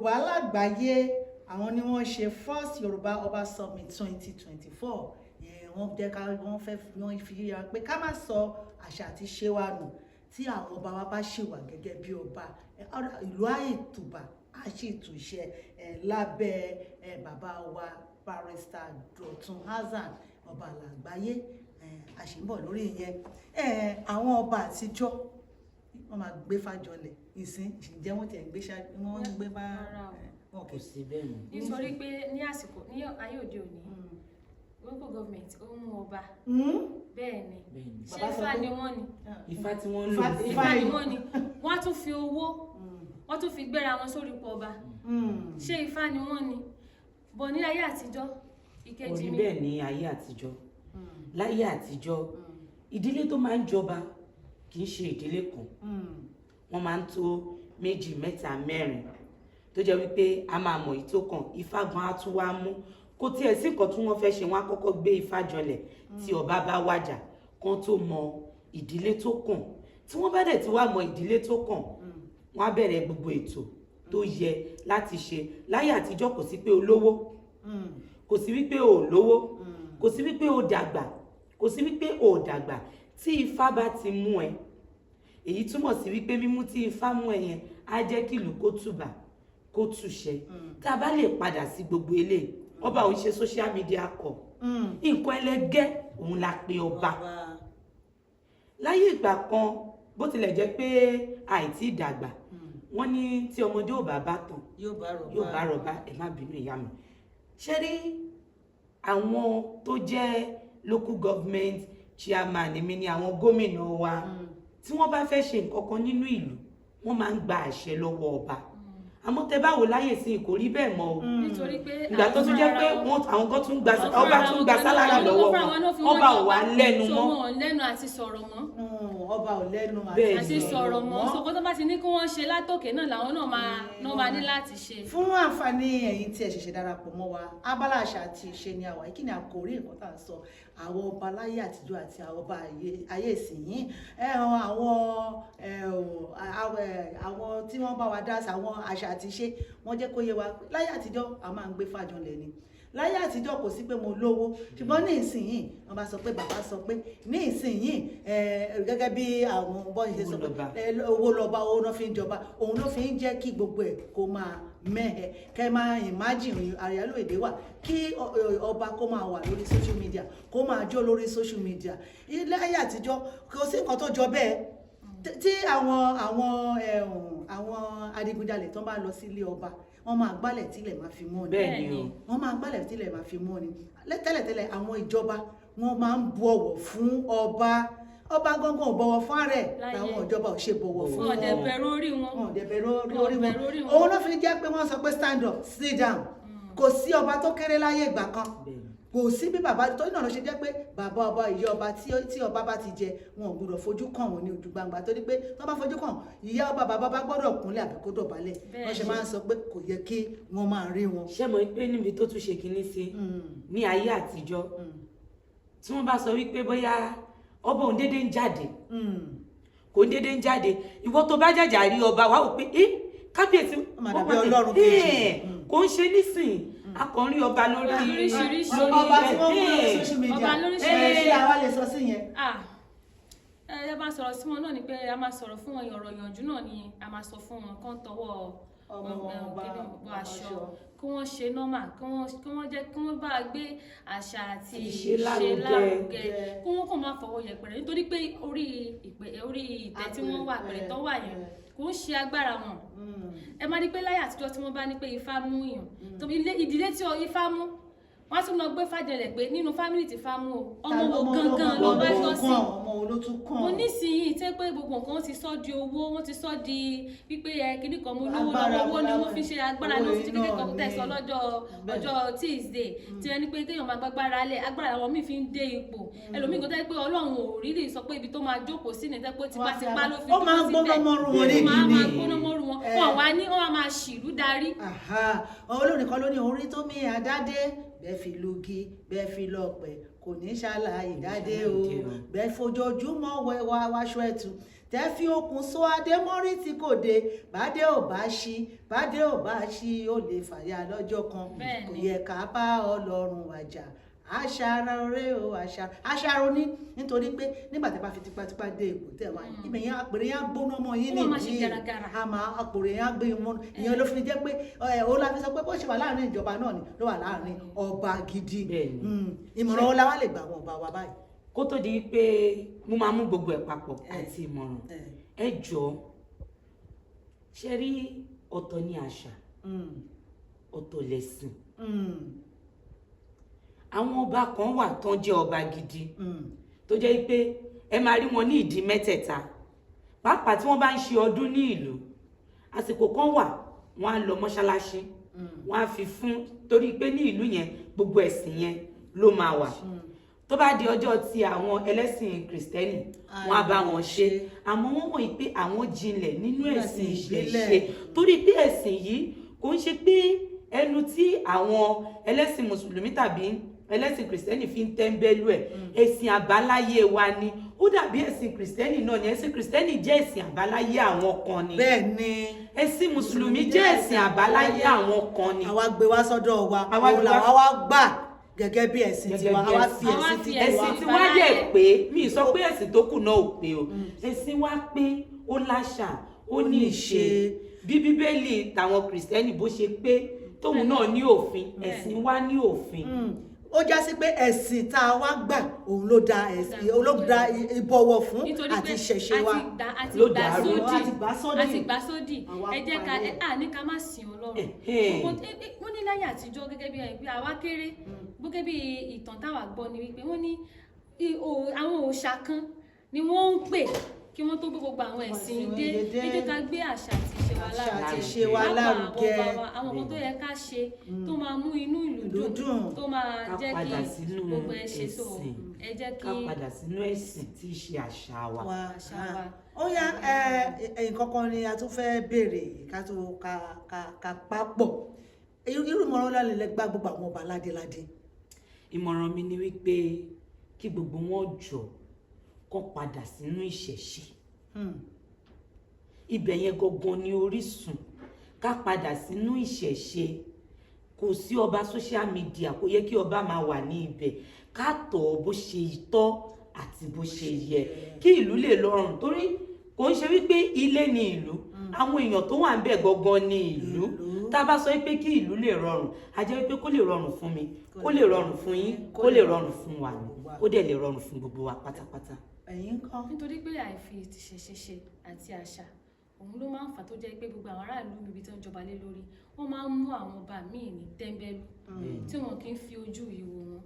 Yorùbá lágbàáyé àwọn ni wọ́n ṣe first Yorùbá Ọba Summit 2024 wọ́n jẹ́ ká wọ́n fi yíra pé ká má sọ àṣà àti ṣe wa nù tí àwọn ọba wa bá ṣì wà gẹ́gẹ́ bí ọba ìlú àìtùbà àṣìtúnṣe lábẹ́ bàbá wa Barrister Dọ̀tun Hassan ọba lágbàáyé àṣìbọ̀ lórí ìyẹn àwọn ọba àtijọ́ wọ́n máa gbé fàjọlẹ̀ ìsìn ìṣìjẹ́ wọ́n tiẹ̀ wọ́n ń gbé bá wọn kò sí bẹ́ẹ̀ mọ́. nítorí pé ní àsìkò ní ayé òde òní local government ó mú ọba bẹ́ẹ̀ ni ṣé ifá ni wọ́n ni ifá tí wọ́n lò ifá ni wọ́n ni wọ́n á tún fi owó wọ́n tún fi gbéra wọn sórí ipò ọba ṣé ifá ni wọ́n ni bọ̀ ní ayé àtijọ́ ìkejì mi. orí bẹ́ẹ̀ ní ayé àtijọ́ láyé àtijọ́ ìdílé tó máa ń jọba kì í ṣe ìdílé kan wọ́n máa ń tó 2, 3, 4 tó jẹ́ wípé a máa mọ̀ èyí tó kàn ifá gan á tún wá mú kò tiẹ̀ sí nǹkan tí wọ́n fẹ́ ṣe wọ́n á kọ́kọ́ gbé ifá jọlẹ̀ tí ọba bá wájà kan tó mọ ìdílé tó kàn tí wọ́n bá dẹ̀ ti wá mọ ìdílé tó kàn wọ́n á bẹ̀rẹ̀ gbogbo ètò tó yẹ láti ṣe láyé àtijọ́ kò sí pé olówó kò sí wípé o lówó kò sí wípé o dàgbà kò sí wípé o dàgbà tí ifá bá ti mú ẹ èyí túmọ̀ sí wípé mímú tí ifá mú ẹ yẹn á jẹ́ kí ìlú kó tùbà kó túṣẹ tá a bá lè padà sí gbogbo eléyìí ọba òun ṣe social media kọ nǹkan ẹlẹgẹ́ òun la pe ọba láyé ìgbà kan bó tilẹ̀ jẹ́ pé àìtí ìdàgbà wọ́n ní tí ọmọdé ò bá bá tàn yóò bá rọ̀bá ẹ má bínú ìyá mi ṣé rí àwọn tó jẹ́ local government chairman èmi ni àwọn gómìnà wa tí wọ́n bá fẹ́ ṣe nǹkan kan nínú ìlú wọ́n máa ń gba àṣẹ lọ́wọ́ ọba àmọ́ tẹ́ bá wò láyè sí kò rí bẹ́ẹ̀ mọ́ o ìgbà tó tún jẹ́ pé àwọn kan tún gba ọba tún gba sálárì lọ́wọ́ wọn ọba ò wá lẹ́nu mọ́ lẹ́nu àti sọ̀rọ̀ mọ́ ọba ò lẹ́nu àti sọ̀rọ̀ mọ́ sọ̀kọ́ tó bá ti ní kí wọ́n ṣe látòkè náà làwọn náà máa ní láti ṣe. fún àǹfààní ẹ̀yin tí ẹ ṣẹ̀ṣẹ̀ darapọ̀ mọ́ wa abala àṣà àti ìṣe ni àwa kí ni àkòrí nǹkan tá à ń sọ àwọn ọba láyé àtijọ́ àti àwọn ọba ayé ìsìnyín àwọn tí wọ́n bá wa dá sí àwọn àṣà àti ìṣe wọ́n jẹ́ kó yé wa láyé àtijọ́ a máa ń gbé fàjọlẹ̀ ni láyé àtijọ́ kò sí pé mo lówó ṣùgbọ́n ní ìsìnyìn wọ́n bá sọ pé bàbá sọ pé ní ìsìnyìn gẹ́gẹ́ bí àwọn bọ́ọ̀lù ṣe sọ pé owó lọ́ba owó náà fi ń jọba òun ló fi ń jẹ́ kí gbogbo ẹ̀ kó máa mẹ́hẹ̀ kẹ́ máa imagine àyálò èdè wà kí ọba kó máa wà lórí social media kó máa jó lórí social media láyé àtijọ́ kò sí nǹkan tó jọ bẹ́ẹ̀ tí àwọn adigunjalè tó bá lọ sí ilé ọba wọ́n máa gbálẹ̀ tílẹ̀ máa fi mọ́ ni wọ́n máa gbálẹ̀ tílẹ̀ máa fi mọ́ ni tẹ́lẹ̀tẹ́lẹ̀ àwọn ìjọba wọ́n máa ń bu ọ̀wọ̀ fún ọba gangan ò bọ̀wọ̀ fún ààrẹ làwọn ìjọba ò ṣe bọ̀wọ̀ fún wọn ọ̀dẹ̀ bẹ̀rù orí wọn òun ló fi jẹ́ pé wọ́n sọ pé stand up sit down kò sí ọba tó kéré láyé ìgbà kan kò sí bí bàbá tó náà ló ṣe jẹ́ pé bàbá ọba ìyá ọba tí ọba bá ti jẹ wọn ò gbọdọ̀ fojú kàn wọn ní ojú gbangba torí pé tó bá fojú kàn ìyá ọba bàbá bá gbọdọ̀ kúnlẹ̀ àbí kó dọ̀bálẹ̀ wọ́n ṣe máa ń sọ pé kò yẹ kí wọ́n máa rí wọn. ṣé mo pé níbi tó tún ṣe kinní sí ní ayé àtijọ́ tí wọ́n bá sọ wípé bóyá ọba òun dédé ń jáde kò ń dédé ń jáde ìwọ tó bá jàjà rí ọba wà ó pé kábíyèsí kò ń ṣe nísìnyí akọrin ọba lórí ọba tí wọ́n mú lórí social media ṣe àwa lè sọ sí yẹn. ẹ máa sọ̀rọ̀ sí wọn náà ni pé a máa sọ̀rọ̀ fún wọn ọ̀rọ̀ ìyànjú náà ni a máa sọ fún wọn kán tọwọ́ ọba aṣọ kí wọ́n ṣe nọ́mà kí wọ́n bá gbé àṣà àti ìṣe lárugẹ kí wọ́n kàn máa fọwọ́ yẹpẹrẹ nítorí pé orí ìtẹ́ tí wọ́n wà pẹ̀lẹ́ tó wà yẹn kò ń ṣe agbára wọn ẹ máa ní pé láyé àtijọ́ tí wọ́n bá ní pé ifá mú yàn tóbi ìdílé tí ifá mú wọ́n tún lọ gbé fàjẹlẹ̀ pé nínú fámìlì tí fá mú o ọmọ wo gangan lọ bá tọ́ sí mo nísìnyí tẹ́ pé gbogbo nǹkan wọ́n ti sọ di owó wọ́n ti sọ di wípé kíní kan mo lówó lọ́wọ́ owó ni wọ́n fi ṣe agbára ní oṣù kékeré kan tẹ̀sán lọ́jọ́ Tuesday tí ẹni pé kéèyàn máa gbágbára lẹ̀ agbára àwọn míì fi ń dé ipò ẹlòmíì kan tẹ́ pé Ọlọ́run ò rí lè sọ pé ibi tó máa jókòó sí ni tẹ́ pé tipátipá ló fi dúró síbẹ̀ ó máa gbóná mọ́rù wọn wọn wá ní wọn máa ṣìlú darí. olórin kan ló ní orí tó mi àdádé bẹ́ẹ̀ fi lugi bẹ́ẹ̀ fi lọ́pẹ̀ kò ní ṣàlàyé ìdádé o bẹ́ẹ̀ fojoojúmọ́ wáṣọ ẹ̀tù tẹ́ fi okùn so adé mọ́rí tí kò dé bádé ò bá ṣí ó lè fàya lọ́jọ́ kan kò yẹ ká bá Ọlọ́run wàjà aṣàrò ní nítorí pé nígbà tẹ́ bá fi tipátipá dé ipò tẹ́ wà ibẹ̀ yẹn àpèrè yẹn gbóná mọ́ yín nìyí àmọ́ àpèrè yẹn gbé wọn ìyẹn ló fi jẹ́ pé ó la fi sọ pé bó ṣe wà láàrin ìjọba náà ni ló wà láàrin ọba gidi ìmọ̀ràn wo la wá lè gbà wọn ọba wa báyìí. kó tó di pé mo máa mú gbogbo ẹ̀ papọ̀ àti ìmọ̀ràn ẹ jọ̀ọ́ ṣe rí ọ̀tọ̀ ní àṣà ọ̀tọ̀ lẹ̀sìn àwọn ọba kan wà tán jẹ́ ọba gidi tó jẹ́ pé ẹ máa rí wọn ní ìdí mẹ́tẹ̀ẹ̀ta pàápàá tí wọ́n bá ń ṣe ọdún ní ìlú àsìkò kan wà wọ́n á lọ mọ́ṣáláṣí wọ́n á fi fún torí pé ní ìlú yẹn gbogbo ẹ̀sìn yẹn ló máa wà tó bá di ọjọ́ ti àwọn ẹlẹ́sìn kìrìsìtẹ́nì wọ́n á bá wọn ṣe àmọ́ wọ́n mọ̀ pé àwọn jinlẹ̀ nínú ẹ̀sìn ìṣẹ̀ṣe torí pé ẹ̀sìn yìí kò ń ṣe pé ẹnu tí àwọn ẹlẹ́sìn mùsùlùmí tàbí ẹlẹ́sìn kìrìsìtẹ́nì fi ń tẹ́ńbẹ́lú ẹ̀ ẹ̀sìn àbáláyé wa ni ó dàbí ẹ̀sìn kìrìsìtẹ́nì náà ni ẹ̀sìn kìrìsìtẹ́nì jẹ́ ẹ̀sìn àbáláyé àwọn kan ni bẹ́ẹ̀ ni ẹ̀sìn mùsùlùmí jẹ́ ẹ̀sìn àbáláyé àwọn kan ni àwa gbé wá sọ́dọ̀ wa òun làwa wá gbà gẹ́gẹ́ bí ẹ̀sìn tiwa àwa fi ẹ̀sìn tiwa dẹ̀ pé mi sọ pé ẹ̀sìn tó kù náà ò pé o ẹ̀sìn wa pé ó láṣà ó ní ìṣe bí bíbélì tàwọn kìrìsìtẹ́nì bó ṣe pé tóun náà ní òfin ẹ̀sìn wa ní òfin ó já sí pé ẹ̀sìn tá a wá gbà òun ló da ẹ̀sìn olóògbà ìbọ̀wọ̀ fún àti ìṣẹ̀ṣe wa ló dàrú àti gbà sódì ẹ jẹ́ ká ní ká má sìn Ọlọ́run wọ́n ní láyé àtijọ́ gẹ́gẹ́ bí ẹgbẹ́ àwa kéré gẹ́gẹ́ bí ìtàn táwa gbọ́ ni wípé wọ́n ní àwọn òòṣà kan ni wọ́n ń pè kí wọ́n tó gbé gbogbo àwọn ẹ̀sìn dé ẹ jẹ́ ká gbé àṣà àti ìṣe wa lárugẹ àwọn kan tó yẹ ká ṣe tó máa mú inú ìlú dùn tó máa jẹ́ kí gbogbo ẹ ṣe tó ẹ jẹ́ kí ká padà sínú ẹ̀sìn tí í ṣe àṣà wa. ó yá nǹkan kan ni a tún fẹ́ béèrè ká tó ká papọ̀ irú ìmọ̀ràn lálẹ́ lẹ́gbàá gbogbo àwọn ọba ládéládé. ìmọ̀ràn mi ni wípé kí gbogbo wọn jọ kó padà sínú ìṣẹ̀ṣe ibẹ̀ yẹn gangan ni orísun ká padà sínú ìṣẹ̀ṣe kò sí ọba social media kò yẹ kí ọba máa wà ní ibẹ̀ ká tọ̀ bó ṣe tọ́ àti bó ṣe yẹ kí ìlú lè lọ́rùn torí kò ń ṣe wípé ilé ni ìlú àwọn èèyàn tó wà ń bẹ̀ gangan ni ìlú tá a bá sọ wípé kí ìlú lè rọrùn a jẹ́ wípé kó lè rọrùn fún mi kó lè rọrùn fún yín kó lè rọrùn fún wa ó dẹ̀ lè rọrùn fún gbogbo wa pátápátá. ẹ̀yin kan. nítorí pé àìfi ìṣẹ̀ṣe àti àṣà òun ló máa ń fà tó jẹ́ pé gbogbo àwọn aráàlú ibi tí wọ́n jọba lé lórí wọ́n máa ń mú àwọn ọba míì ní tẹ́ńbẹ́lú tí wọn kì í fi ojú ìwò wọn.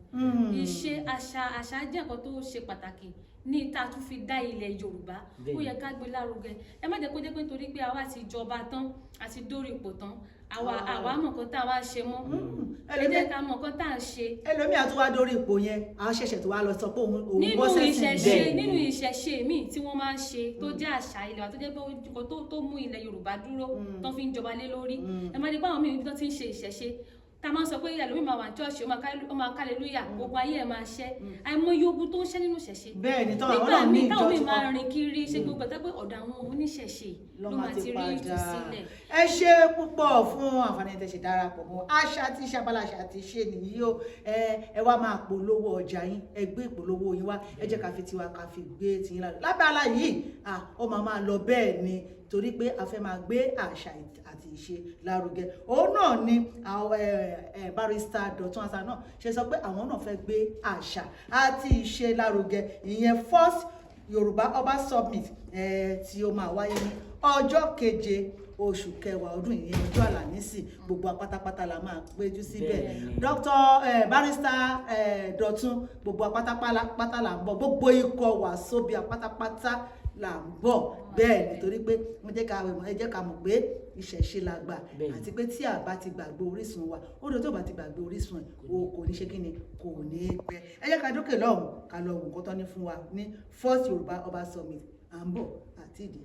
ìṣe àṣà jẹ́ nǹkan tó ṣe pàtàkì ní ìta tún fi dá ilẹ̀ Yorùbá ó yẹ ká gbé lárugẹ ẹ má jẹ́ kó jẹ́ pé nítorí pé àwa ti jọba tán àti dórí ipò tán àwa mọ̀ nǹkan tá a wá ṣe mọ́ ẹ jẹ́ ká mọ̀ nǹkan tá a ṣe. ẹlòmíà tó wá dórí ipò yẹn àwọn ṣẹ̀ṣẹ̀ tó wá lọ sọ pé òun bọ́ sẹ́sìn nínú ìṣẹ̀ṣe míì tí wọ́n máa ń ṣe tó jẹ́ àṣà ilẹ̀ wa tó jẹ́ pé nǹkan tó mú ilẹ̀ Yorùbá dúró tó fi ń jọba lé lórí ẹ má dé pé àwọn míì tó ti ń ṣe ìṣẹ̀ṣe tá a máa sọ pé ẹlòmíì máa wà ní ṣọ́ọ̀ṣì ó máa kálẹ́lúyà gbogbo ayé ẹ̀ máa ṣẹ́ àìmọye ogun tó ń ṣẹ́ nínú ìṣẹ̀ṣe. bẹ́ẹ̀ ni nígbà míì táwọn míì máa rìn kiri ṣe gbogbo ẹ̀tọ́ pé ọ̀dọ̀ àwọn oníṣẹ̀ṣe ló máa ti rí ìtúsílẹ̀. ẹ ṣe púpọ̀ fún àǹfààní tẹ́ ṣe darapọ̀ mọ́ àṣà tí ṣàbálà àṣà tí ṣe nìyí o ẹ wá máa polówó ọjà yín ẹ gbé ìpolówó yín wá ẹ jẹ́ ká fi tiwa ká fi gbé tiyín lárugẹ lábala yìí ó máa lọ bẹ́ẹ̀ ni torí pé a fẹ́ máa gbé àṣà àti ìṣe lárugẹ òun náà ni barrister Dọ̀tun Àṣà náà ṣe sọ pé àwọn náà fẹ́ gbé àṣà àti ìṣe lárugẹ ìyẹn first Yorùbá Ọba Summit tí ó máa wáyé ní ọjọ́ 7 oṣù kẹwàá ọdún ìyẹn ọjọ́ àlàmísì gbogbo apátápátá la máa péjú síbẹ̀ barrister Dọ̀tun gbogbo apátápátá là ń bọ̀ gbogbo ikọ̀ Wàsóbíà pátápátá là ń bọ̀ bẹ́ẹ̀ nítorí pé wọ́n jẹ́ ká mọ̀ pé ìṣẹ̀ṣe la gbà àti pé tí a bá ti gbàgbé orísun wa ó lè tó bá ti gbàgbé orísun ẹ̀ o kò ní ṣe kí ni kò ní pẹ́ ẹ jẹ́ ká dókè lọ́hùn ká lọ wò nǹkan tó ní fún wa ní first Yorùbá Ọba Summit à ń bọ̀ àti ìdí.